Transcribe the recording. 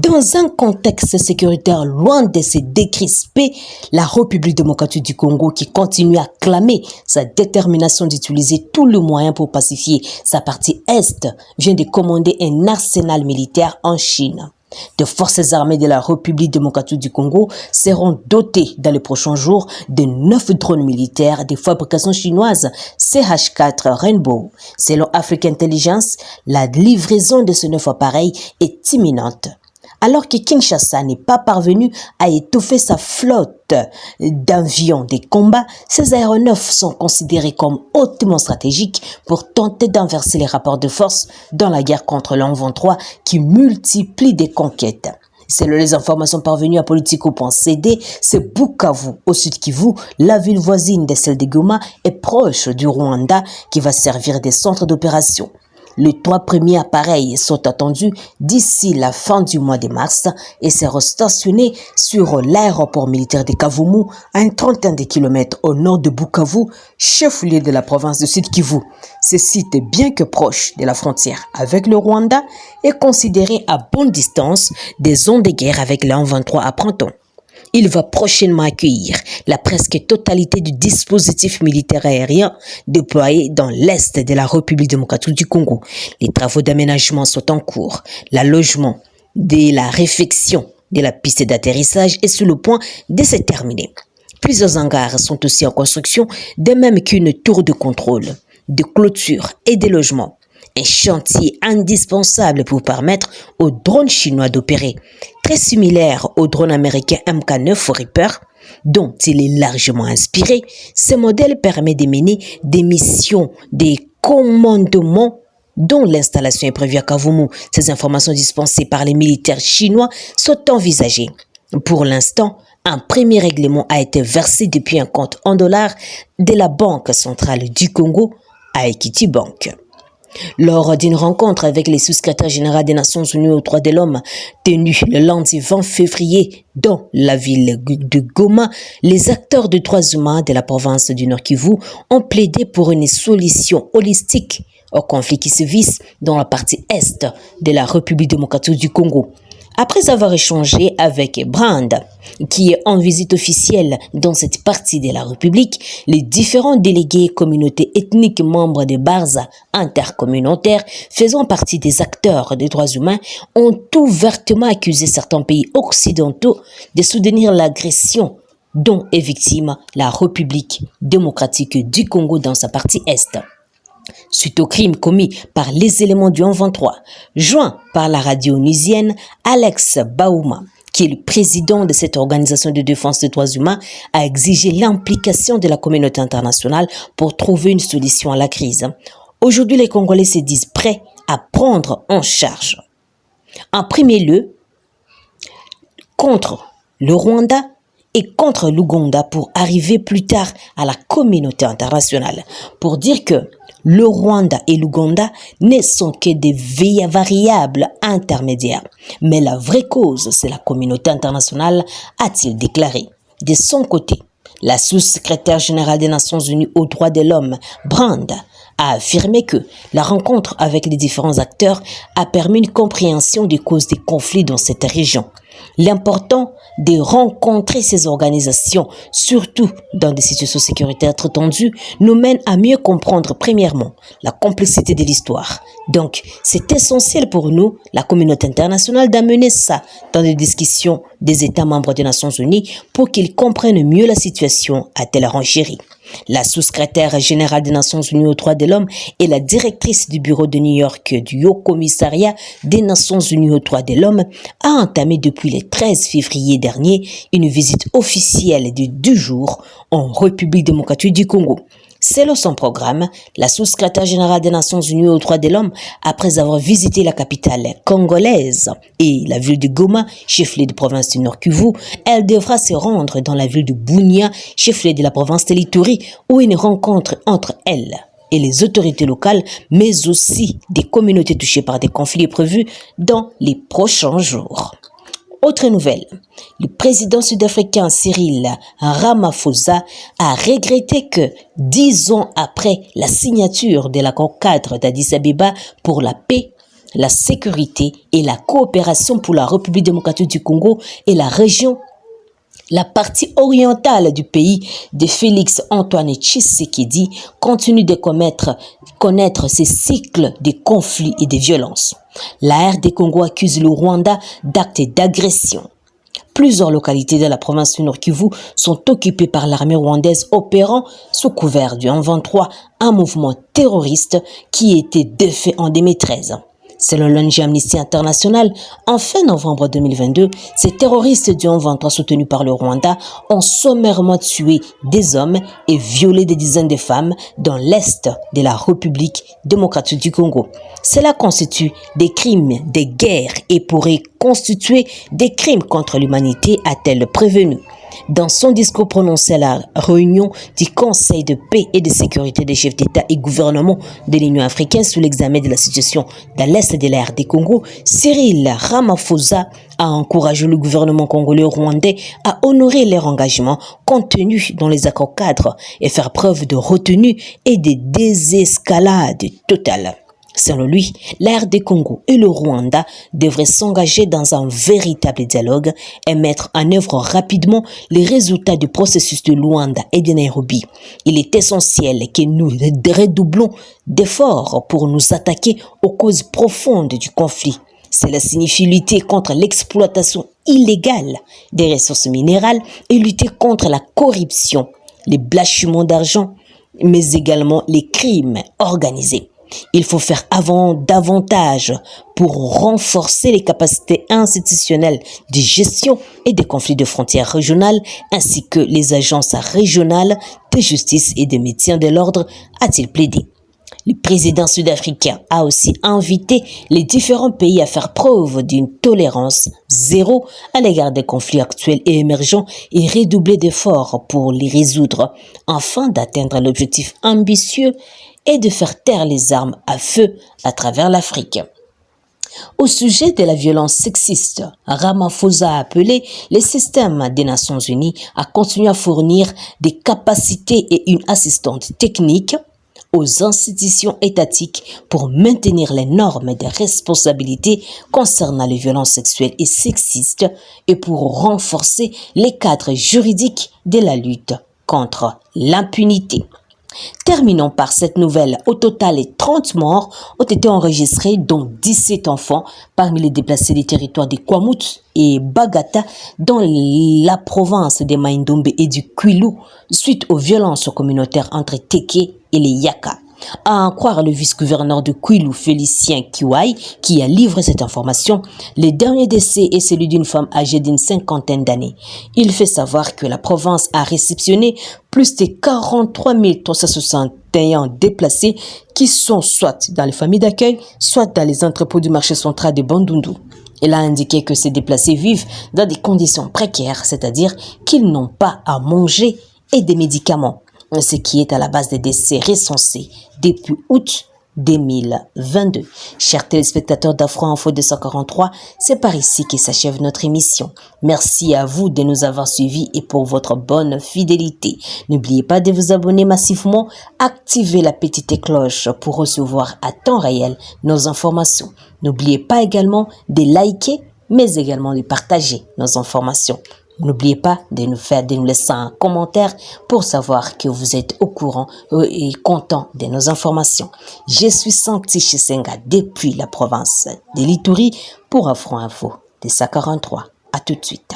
Dans un contexte sécuritaire loin de se décrisper, la République démocratique du Congo, qui continue à clamer sa détermination d'utiliser tous les moyens pour pacifier sa partie Est, vient de commander un arsenal militaire en Chine. Les forces armées de la République démocratique du Congo seront dotées dans les prochains jours de 9 drones militaires de fabrication chinoise CH4 Rainbow. Selon Africa Intelligence, la livraison de ces 9 appareils est imminente. Alors que Kinshasa n'est pas parvenu à étouffer sa flotte d'avions de combat, ces aéronefs sont considérés comme hautement stratégiques pour tenter d'inverser les rapports de force dans la guerre contre l'M23 qui multiplie des conquêtes. Selon les informations parvenues à Politico.cd, c'est Bukavu, au sud Kivu, la ville voisine de celle de Goma, est proche du Rwanda qui va servir de centre d'opération. Les 3 premiers appareils sont attendus d'ici la fin du mois de mars et seront stationnés sur l'aéroport militaire de Kavumu, à une trentaine de kilomètres au nord de Bukavu, chef-lieu de la province de Sud-Kivu. Ce site, bien que proche de la frontière avec le Rwanda, est considéré à bonne distance des zones de guerre avec le M23 à printemps. Il va prochainement accueillir la presque totalité du dispositif militaire aérien déployé dans l'Est de la République démocratique du Congo. Les travaux d'aménagement sont en cours. L'allogement de la réfection de la piste d'atterrissage est sur le point de se terminer. Plusieurs hangars sont aussi en construction, de même qu'une tour de contrôle, de clôture et de logements. Un chantier indispensable pour permettre aux drones chinois d'opérer, très similaire au drone américain MK9 Reaper, dont il est largement inspiré. Ce modèle permet de mener des missions de commandement dont l'installation est prévue à Kavumu. Ces informations dispensées par les militaires chinois sont envisagées. Pour l'instant, un premier règlement a été versé depuis un compte en dollars de la Banque centrale du Congo à Equity Bank. Lors d'une rencontre avec les sous-secrétaires généraux des Nations Unies aux droits de l'homme tenue le lundi 20 février dans la ville de Goma, les acteurs de droits humains de la province du Nord Kivu ont plaidé pour une solution holistique au conflit qui se vise dans la partie Est de la République démocratique du Congo. Après avoir échangé avec Brand, qui est en visite officielle dans cette partie de la République, les différents délégués et communautés ethniques membres des Barza intercommunautaires faisant partie des acteurs des droits humains ont ouvertement accusé certains pays occidentaux de soutenir l'agression dont est victime la République démocratique du Congo dans sa partie Est. Suite au crime commis par les éléments du M23, joint par la radio onusienne, Alex Baouma, qui est le président de cette organisation de défense des droits humains, a exigé l'implication de la communauté internationale pour trouver une solution à la crise. Aujourd'hui, les Congolais se disent prêts à prendre en charge, en premier lieu, contre le Rwanda et contre l'Ouganda pour arriver plus tard à la communauté internationale, pour dire que le Rwanda et l'Ouganda ne sont que des variables intermédiaires. Mais la vraie cause, c'est la communauté internationale, a-t-il déclaré. De son côté, la sous-secrétaire générale des Nations Unies aux droits de l'homme, Brand, a affirmé que la rencontre avec les différents acteurs a permis une compréhension des causes des conflits dans cette région. L'important de rencontrer ces organisations, surtout dans des situations sécuritaires très tendues, nous mène à mieux comprendre premièrement la complexité de l'histoire. Donc, c'est essentiel pour nous, la communauté internationale, d'amener ça dans les discussions des États membres des Nations Unies pour qu'ils comprennent mieux la situation, a-t-elle renchéri. La sous-secrétaire générale des Nations Unies aux droits de l'homme et la directrice du bureau de New York du Haut Commissariat des Nations Unies aux droits de l'homme a entamé depuis le 13 février dernier une visite officielle de 2 jours en République démocratique du Congo. Selon son programme, la sous-secrétaire générale des Nations Unies aux droits de l'homme, après avoir visité la capitale congolaise et la ville de Goma, chef-lieu de province du Nord Kivu, elle devra se rendre dans la ville de Bunia, chef-lieu de la province de l'Ituri, où une rencontre entre elle et les autorités locales, mais aussi des communautés touchées par des conflits est prévue dans les prochains jours. Autre nouvelle, le président sud-africain Cyril Ramaphosa a regretté que 10 ans après la signature de l'accord cadre d'Addis Abeba pour la paix, la sécurité et la coopération pour la République démocratique du Congo et la région, la partie orientale du pays de Félix Antoine Tshisekedi continue de connaître ces cycles de conflits et de violences. La RD Congo accuse le Rwanda d'actes d'agression. Plusieurs localités de la province du Nord Kivu sont occupées par l'armée rwandaise opérant sous couvert du M23, un mouvement terroriste qui a été défait en 2013. Selon l'ONG Amnesty International, en fin novembre 2022, ces terroristes du M23 soutenus par le Rwanda ont sommairement tué des hommes et violé des dizaines de femmes dans l'est de la République démocratique du Congo. Cela constitue des crimes de guerre et pourrait constituer des crimes contre l'humanité, a-t-elle prévenu. Dans son discours prononcé à la réunion du Conseil de paix et de sécurité des chefs d'État et gouvernement de l'Union africaine sous l'examen de la situation dans l'Est de la RD Congo, Cyril Ramaphosa a encouragé le gouvernement congolais rwandais à honorer leur engagement contenus dans les accords cadres et faire preuve de retenue et de désescalade totale. Selon lui, la RD Congo et le Rwanda devraient s'engager dans un véritable dialogue et mettre en œuvre rapidement les résultats du processus de Luanda et de Nairobi. Il est essentiel que nous redoublons d'efforts pour nous attaquer aux causes profondes du conflit. Cela signifie lutter contre l'exploitation illégale des ressources minérales et lutter contre la corruption, les blanchiments d'argent, mais également les crimes organisés. Il faut faire davantage pour renforcer les capacités institutionnelles de gestion et des conflits de frontières régionales ainsi que les agences régionales de justice et de maintien de l'ordre, a-t-il plaidé. Le président sud-africain a aussi invité les différents pays à faire preuve d'une tolérance zéro à l'égard des conflits actuels et émergents et redoubler d'efforts pour les résoudre afin d'atteindre l'objectif ambitieux et de faire taire les armes à feu à travers l'Afrique. Au sujet de la violence sexiste, Ramaphosa a appelé les systèmes des Nations Unies à continuer à fournir des capacités et une assistance technique aux institutions étatiques pour maintenir les normes de responsabilité concernant les violences sexuelles et sexistes et pour renforcer les cadres juridiques de la lutte contre l'impunité. Terminons par cette nouvelle. Au total, 30 morts ont été enregistrés, dont 17 enfants parmi les déplacés des territoires de Kwamut et Bagata dans la province de Maïndombe et du Kwilu suite aux violences communautaires entre Teke et les Yaka. À en croire le vice-gouverneur de Kwilu, Félicien Kiwai, qui a livré cette information, le dernier décès est celui d'une femme âgée d'une cinquantaine d'années. Il fait savoir que la province a réceptionné plus de 43 361 déplacés qui sont soit dans les familles d'accueil, soit dans les entrepôts du marché central de Bandundu. Il a indiqué que ces déplacés vivent dans des conditions précaires, c'est-à-dire qu'ils n'ont pas à manger et des médicaments, ce qui est à la base des décès recensés depuis août 2022. Chers téléspectateurs d'Afro Info 243, c'est par ici que s'achève notre émission. Merci à vous de nous avoir suivis et pour votre bonne fidélité. N'oubliez pas de vous abonner massivement, activez la petite cloche pour recevoir à temps réel nos informations. N'oubliez pas également de liker, mais également de partager nos informations. N'oubliez pas de nous laisser un commentaire pour savoir que vous êtes au courant et content de nos informations. Je suis Santi Chisenga depuis la province de l'Ituri pour Afro Info de 43. À tout de suite.